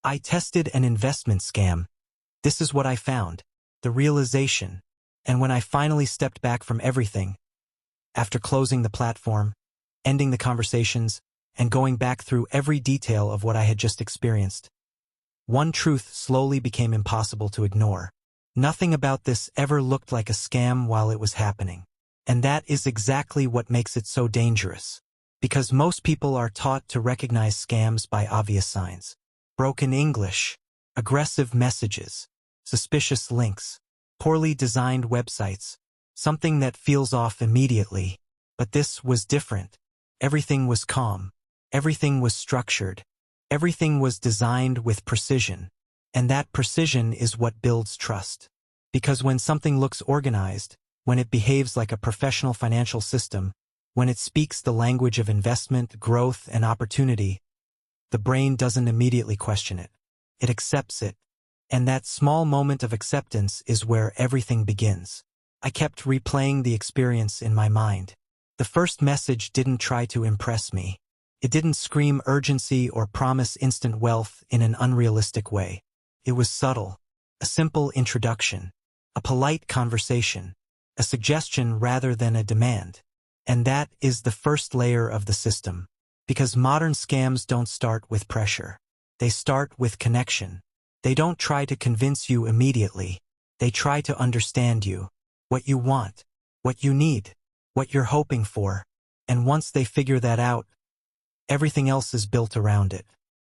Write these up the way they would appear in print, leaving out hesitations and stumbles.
I tested an investment scam. This is what I found. The realization. And when I finally stepped back from everything, after closing the platform, ending the conversations, and going back through every detail of what I had just experienced, one truth slowly became impossible to ignore. Nothing about this ever looked like a scam while it was happening. And that is exactly what makes it so dangerous. Because most people are taught to recognize scams by obvious signs. Broken English, aggressive messages, suspicious links, poorly designed websites, something that feels off immediately. But this was different. Everything was calm. Everything was structured. Everything was designed with precision. And that precision is what builds trust. Because when something looks organized, when it behaves like a professional financial system, when it speaks the language of investment, growth, and opportunity, the brain doesn't immediately question it. It accepts it. And that small moment of acceptance is where everything begins. I kept replaying the experience in my mind. The first message didn't try to impress me. It didn't scream urgency or promise instant wealth in an unrealistic way. It was subtle, a simple introduction, a polite conversation, a suggestion rather than a demand. And that is the first layer of the system. Because modern scams don't start with pressure. They start with connection. They don't try to convince you immediately. They try to understand you, what you want, what you need, what you're hoping for. And once they figure that out, everything else is built around it.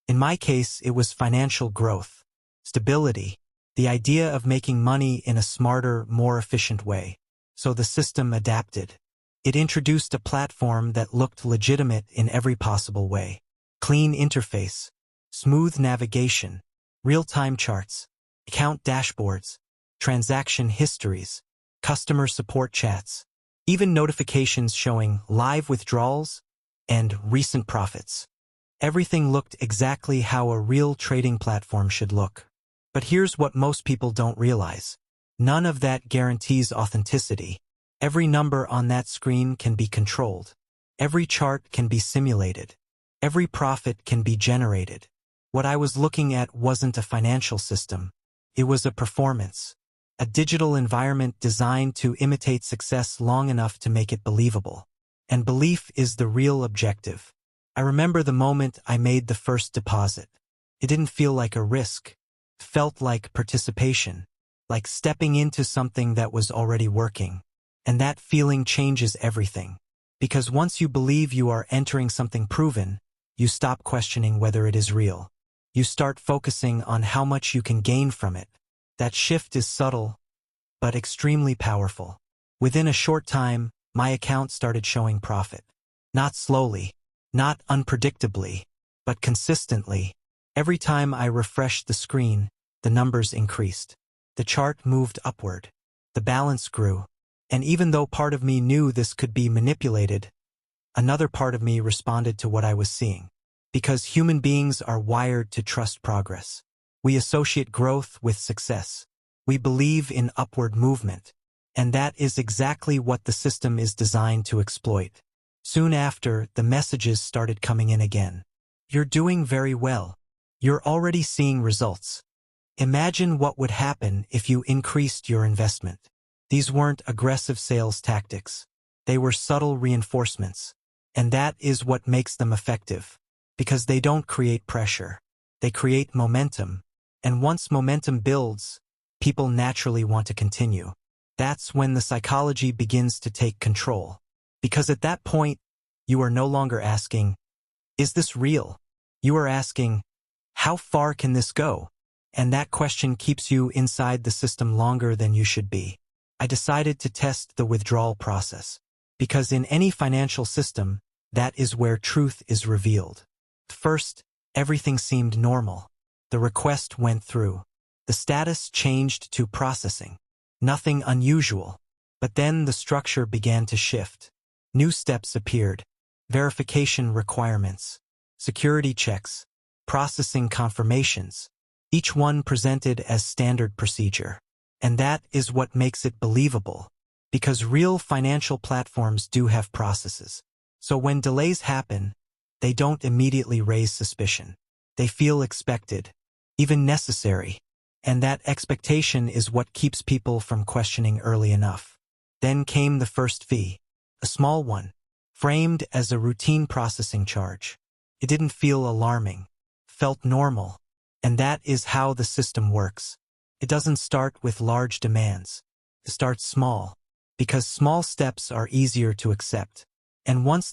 In my case, it was financial growth, stability, the idea of making money in a smarter, more efficient way. So the system adapted. It introduced a platform that looked legitimate in every possible way. Clean interface, smooth navigation, real-time charts, account dashboards, transaction histories, customer support chats, even notifications showing live withdrawals and recent profits. Everything looked exactly how a real trading platform should look. But here's what most people don't realize. None of that guarantees authenticity. Every number on that screen can be controlled. Every chart can be simulated. Every profit can be generated. What I was looking at wasn't a financial system. It was a performance. A digital environment designed to imitate success long enough to make it believable. And belief is the real objective. I remember the moment I made the first deposit. It didn't feel like a risk. It felt like participation, like stepping into something that was already working. And that feeling changes everything. Because once you believe you are entering something proven, you stop questioning whether it is real. You start focusing on how much you can gain from it. That shift is subtle, but extremely powerful. Within a short time, my account started showing profit. Not slowly, not unpredictably, but consistently. Every time I refreshed the screen, the numbers increased. The chart moved upward. The balance grew. And even though part of me knew this could be manipulated, another part of me responded to what I was seeing. Because human beings are wired to trust progress. We associate growth with success. We believe in upward movement. And that is exactly what the system is designed to exploit. Soon after, the messages started coming in again. You're doing very well. You're already seeing results. Imagine what would happen if you increased your investment. These weren't aggressive sales tactics. They were subtle reinforcements. And that is what makes them effective. Because they don't create pressure. They create momentum. And once momentum builds, people naturally want to continue. That's when the psychology begins to take control. Because at that point, you are no longer asking, is this real? You are asking, how far can this go? And that question keeps you inside the system longer than you should be. I decided to test the withdrawal process. Because in any financial system, that is where truth is revealed. First, everything seemed normal. The request went through. The status changed to processing. Nothing unusual. But then the structure began to shift. New steps appeared. Verification requirements. Security checks. Processing confirmations. Each one presented as standard procedure. And that is what makes it believable. Because real financial platforms do have processes. So when delays happen, they don't immediately raise suspicion. They feel expected. even necessary. And that expectation is what keeps people from questioning early enough. Then came the first fee, a small one, framed as a routine processing charge. It didn't feel alarming, felt normal, and that is how the system works. It doesn't start with large demands. It starts small, because small steps are easier to accept. And once